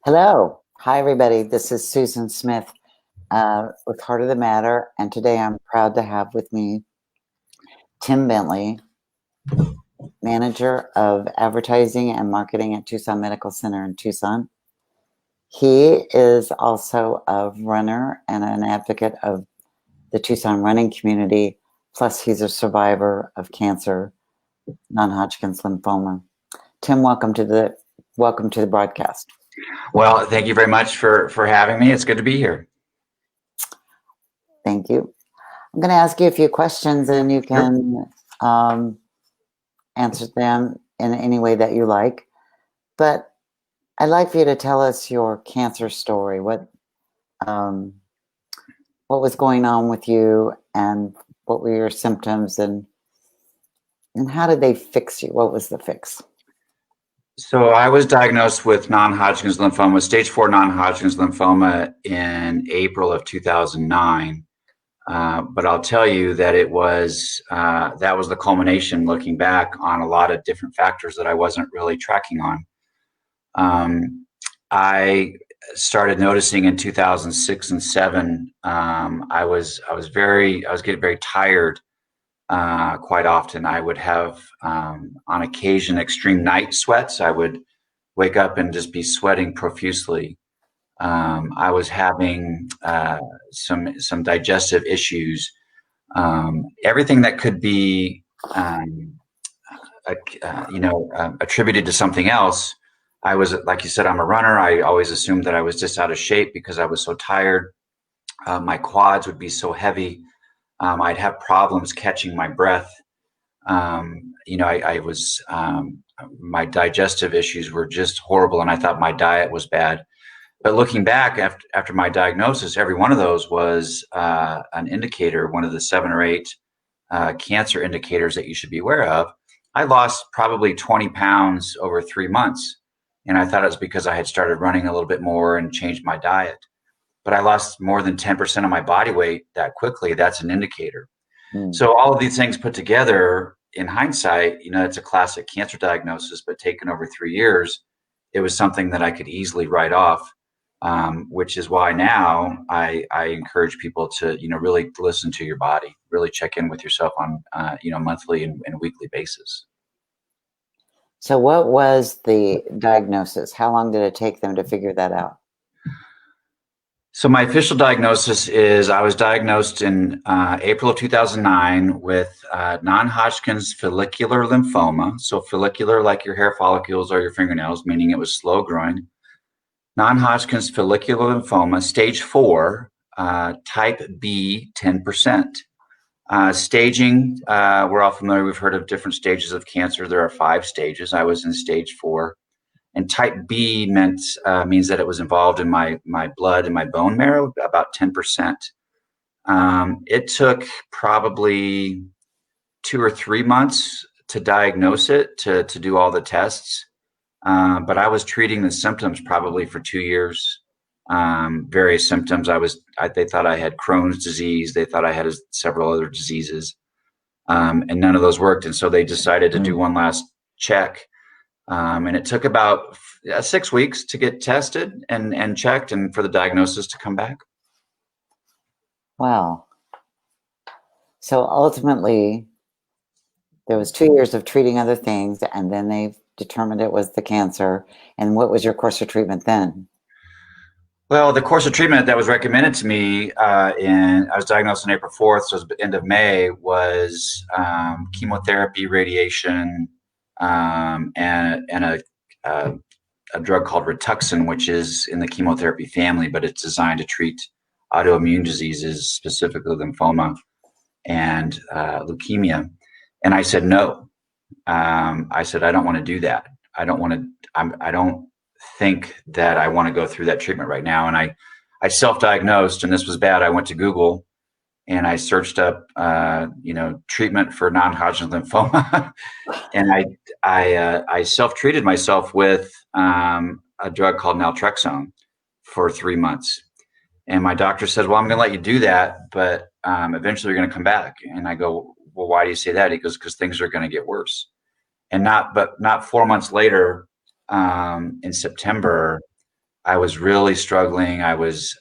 Hello. Hi, everybody. This is Susan Smith with Heart of the Matter. And today I'm proud to have with me Tim Bentley, Manager of Advertising and Marketing at Tucson Medical Center in Tucson. He is also a runner and an advocate of the Tucson running community. Plus, he's a survivor of cancer, non-Hodgkin's lymphoma. Tim, welcome to the broadcast. Well, thank you very much for having me. It's good to be here. Thank you. I'm going to ask you a few questions and you can answer them in any way that you like. But I'd like for you to tell us your cancer story. What was going on with you and what were your symptoms and how did they fix you? What was the fix? So I was diagnosed with non-Hodgkin's lymphoma, stage 4 non-Hodgkin's lymphoma in April of 2009. But I'll tell you that it was that was the culmination, looking back on a lot of different factors that I wasn't really tracking on. I started noticing in 2006 and 7. I was getting very tired quite often. I would have on occasion extreme night sweats. I would wake up and just be sweating profusely. I was having some digestive issues. Everything that could be attributed to something else. I was, like you said, I'm a runner. I always assumed that I was just out of shape because I was so tired. My quads would be so heavy. I'd have problems catching my breath. I was my digestive issues were just horrible, and I thought my diet was bad. But looking back after my diagnosis, every one of those was an indicator, one of the 7 or 8 cancer indicators that you should be aware of. I lost probably 20 pounds over 3 months, and I thought it was because I had started running a little bit more and changed my diet. But I lost more than 10% of my body weight that quickly. That's an indicator. So all of these things put together, in hindsight, it's a classic cancer diagnosis, but taken over 3 years, it was something that I could easily write off. Which is why now I encourage people to, really listen to your body, really check in with yourself on, monthly and weekly basis. So what was the diagnosis? How long did it take them to figure that out? So my official diagnosis is I was diagnosed in April of 2009 with non-Hodgkin's follicular lymphoma. So follicular, like your hair follicles or your fingernails, meaning it was slow growing. Non-Hodgkin's follicular lymphoma, stage 4, type B, 10%. Staging, we're all familiar. We've heard of different stages of cancer. There are 5 stages. I was in stage 4. And type B means that it was involved in my blood and my bone marrow, about 10%. It took probably 2 or 3 months to diagnose it, to do all the tests. But I was treating the symptoms probably for 2 years. Various symptoms. They thought I had Crohn's disease. They thought I had several other diseases, and none of those worked. And so they decided to do one last check. And it took about 6 weeks to get tested and checked, and for the diagnosis to come back. Wow. So ultimately, there was 2 years of treating other things, and then they determined it was the cancer. And what was your course of treatment then? Well, the course of treatment that was recommended to me, I was diagnosed on April 4th, so it was the end of May, was chemotherapy, radiation, and a drug called Rituxan, which is in the chemotherapy family, but it's designed to treat autoimmune diseases, specifically lymphoma and leukemia. And I said no. I said I don't want to do that. I don't think that I want to go through that treatment right now. And I self-diagnosed, and this was bad. I went to Google and I searched up, treatment for non-Hodgkin's lymphoma, and I self-treated myself with a drug called naltrexone for 3 months. And my doctor said, "Well, I'm going to let you do that, but eventually you're going to come back." And I go, "Well, why do you say that?" He goes, "Because things are going to get worse." And not 4 months later, in September, I was really struggling. I was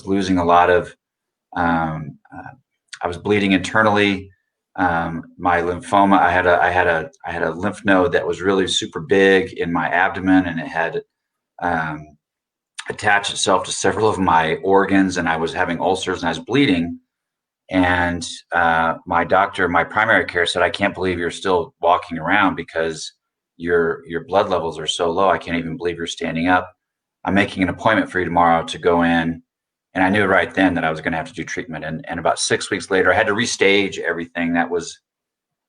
losing a lot of, I was bleeding internally. My lymphoma, I had a lymph node that was really super big in my abdomen, and it had um, attached itself to several of my organs, and I was having ulcers and I was bleeding. And my primary care said, "I can't believe you're still walking around because your blood levels are so low. I can't even believe you're standing up. I'm making an appointment for you tomorrow to go in." And I knew right then that I was going to have to do treatment. And about 6 weeks later, I had to restage everything. That was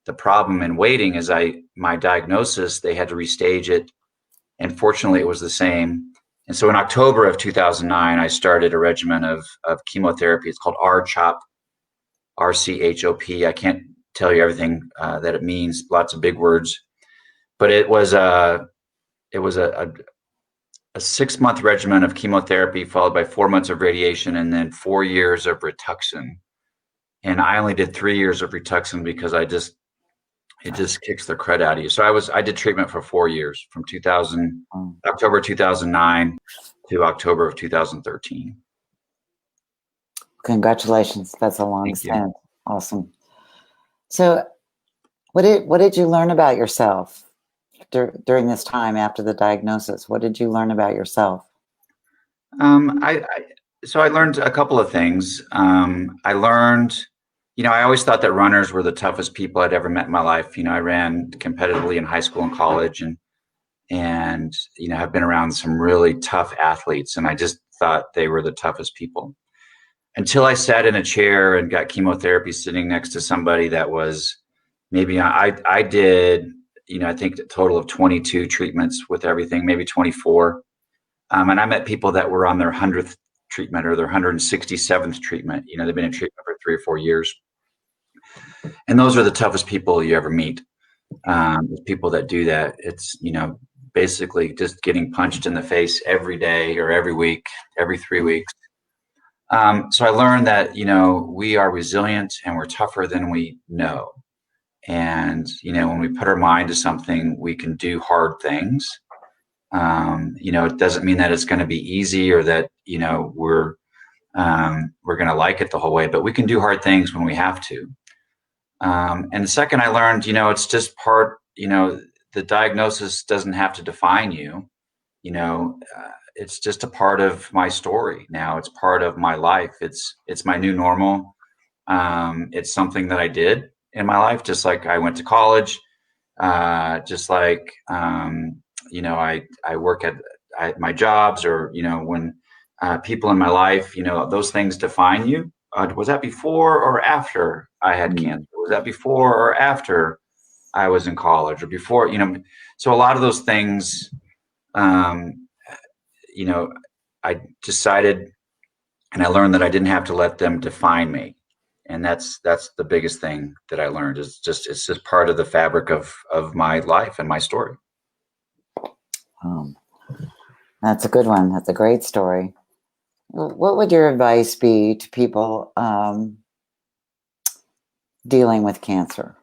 the problem in waiting. Is my diagnosis, they had to restage it, and fortunately, it was the same. And so in October of 2009, I started a regimen of chemotherapy. It's called RCHOP, RCHOP. I can't tell you everything that it means. Lots of big words, but it was a 6-month regimen of chemotherapy followed by 4 months of radiation and then 4 years of Rituxan. And I only did 3 years of Rituxan because it just kicks the crud out of you. So I did treatment for 4 years, from October 2009 to October of 2013. Congratulations. That's a long Thank you. stint. Awesome. So what did you learn about yourself during this time after the diagnosis? What did you learn about yourself? So I learned a couple of things. I learned, I always thought that runners were the toughest people I'd ever met in my life. I ran competitively in high school and college, and have been around some really tough athletes, and I just thought they were the toughest people until I sat in a chair and got chemotherapy sitting next to somebody that was maybe I did, I think a total of 22 treatments with everything, maybe 24. And I met people that were on their 100th treatment or their 167th treatment. They've been in treatment for 3 or 4 years. And those are the toughest people you ever meet. People that do that. It's, basically just getting punched in the face every day or every week, every 3 weeks. So I learned that, we are resilient and we're tougher than we know. And, when we put our mind to something, we can do hard things. It doesn't mean that it's going to be easy or that, we're going to like it the whole way, but we can do hard things when we have to. And the second I learned, it's just part, the diagnosis doesn't have to define you, it's just a part of my story now. It's part of my life. It's my new normal. It's something that I did in my life, just like I went to college, just like, I work at my jobs, or, when people in my life, those things define you. Was that before or after I had cancer? Was that before or after I was in college, or before, so a lot of those things, I decided and I learned that I didn't have to let them define me. And that's the biggest thing that I learned. It's just part of the fabric of my life and my story. That's a good one. That's a great story. What would your advice be to people dealing with cancer?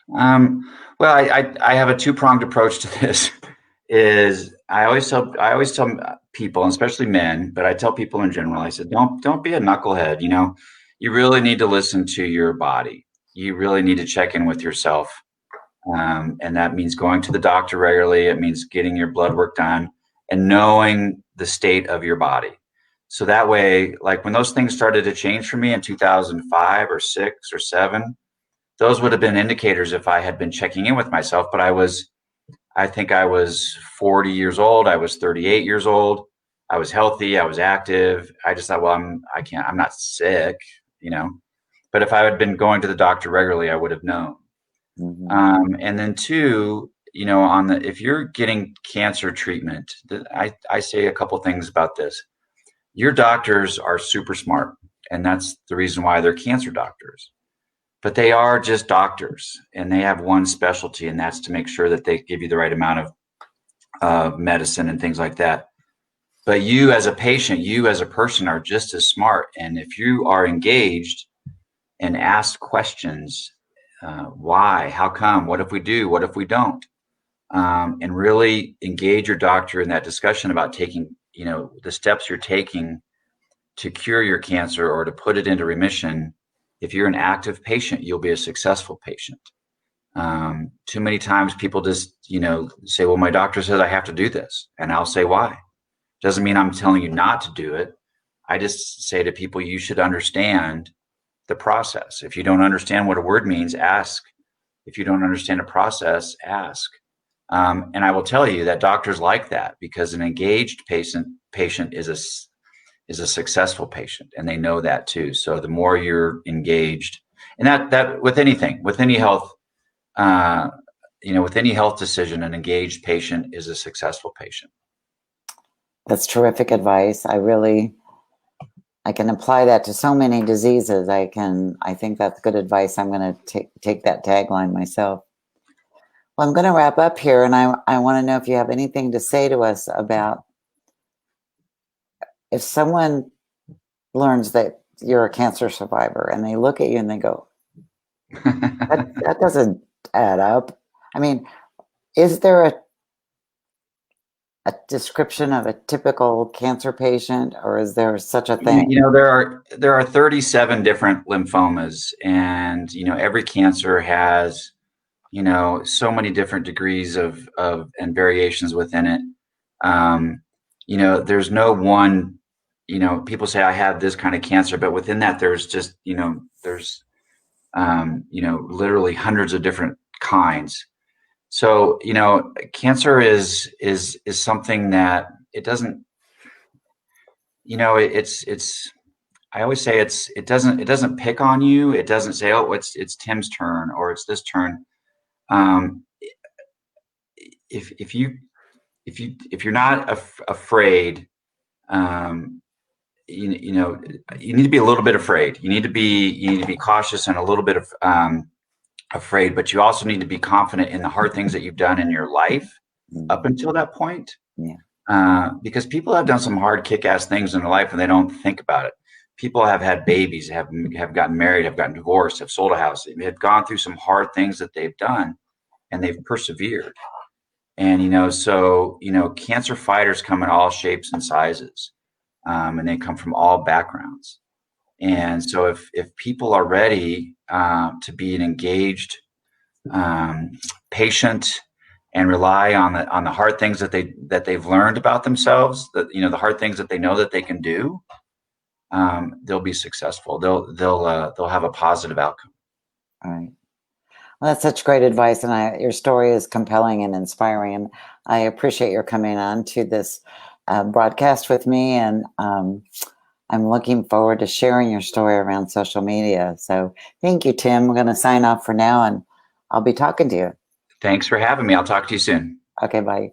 Well, I have a two-pronged approach to this. I always tell people, especially men, but I tell people in general, I said, don't be a knucklehead. You really need to listen to your body. You really need to check in with yourself. And that means going to the doctor regularly. It means getting your blood work done and knowing the state of your body. So that way, like when those things started to change for me in 2005 or 6 or 7, those would have been indicators if I had been checking in with myself. But I think I was 40 years old. I was 38 years old. I was healthy. I was active. I just thought, well, I'm not sick, but if I had been going to the doctor regularly, I would have known. Mm-hmm. And then 2, if you're getting cancer treatment, I say a couple things about this. Your doctors are super smart, and that's the reason why they're cancer doctors. But they are just doctors, and they have one specialty, and that's to make sure that they give you the right amount of medicine and things like that. But you as a patient, you as a person are just as smart. And if you are engaged and ask questions, why, how come, what if we do, what if we don't? and really engage your doctor in that discussion about taking, the steps you're taking to cure your cancer or to put it into remission. If you're an active patient, you'll be a successful patient. Too many times people just, say, well, my doctor says I have to do this. And I'll say, why? Doesn't mean I'm telling you not to do it. I just say to people, you should understand the process. If you don't understand what a word means, ask. If you don't understand a process, ask. And I will tell you that doctors like that, because an engaged patient is a successful patient, and they know that too. So the more you're engaged, and that with anything, with any health, with any health decision, an engaged patient is a successful patient. That's terrific advice. I can apply that to so many diseases. I think that's good advice. I'm going to take that tagline myself. Well, I'm going to wrap up here, and I want to know if you have anything to say to us about if someone learns that you're a cancer survivor and they look at you and they go, that doesn't add up. I mean, is there a description of a typical cancer patient, or is there such a thing? There are 37 different lymphomas, and every cancer has so many different degrees of and variations within it. There's no one. People say I have this kind of cancer, but within that, there's just there's literally hundreds of different kinds. So, cancer is something that it doesn't, I always say it doesn't pick on you. It doesn't say, oh, it's Tim's turn or it's this turn. If you're not afraid, you need to be a little bit afraid. You need to be cautious and a little bit of, afraid, but you also need to be confident in the hard things that you've done in your life up until that point. Yeah. Because people have done some hard kick-ass things in their life and they don't think about it. People have had babies, have gotten married, have gotten divorced, have sold a house, have gone through some hard things that they've done, and they've persevered. And so cancer fighters come in all shapes and sizes, and they come from all backgrounds. And so if people are ready to be an engaged patient and rely on the hard things that they've learned about themselves, that the hard things that they know that they can do, they'll be successful. They'll have a positive outcome. All right. Well, that's such great advice, and your story is compelling and inspiring. And I appreciate your coming on to this broadcast with me, and I'm looking forward to sharing your story around social media. So thank you, Tim. We're going to sign off for now, and I'll be talking to you. Thanks for having me. I'll talk to you soon. Okay, bye.